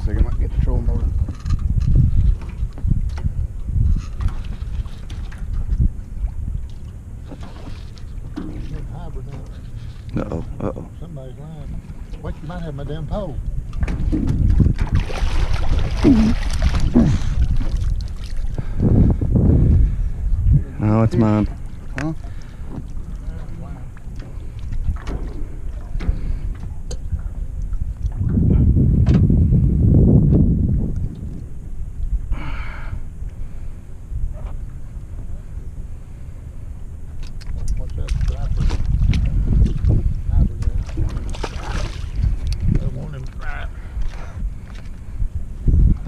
I might get the trolling motor. Uh-oh, uh-oh. Somebody's lying. Wait, you might have my damn pole. No, it's mine. Huh? What's that? Striper.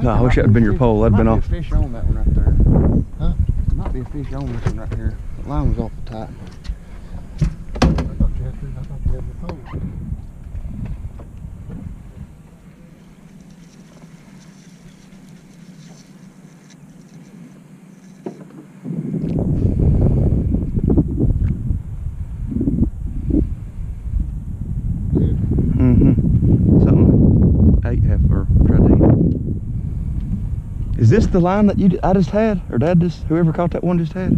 No, I wish that had been your pole. That'd been off. Might be a fish on that one right there. Huh? Might be a fish on this one right here. The line was awful tight. I thought you had the pole. Something. 8 half or tried to eat it. Is this the line that I just had, or Dad just, whoever caught that one just had?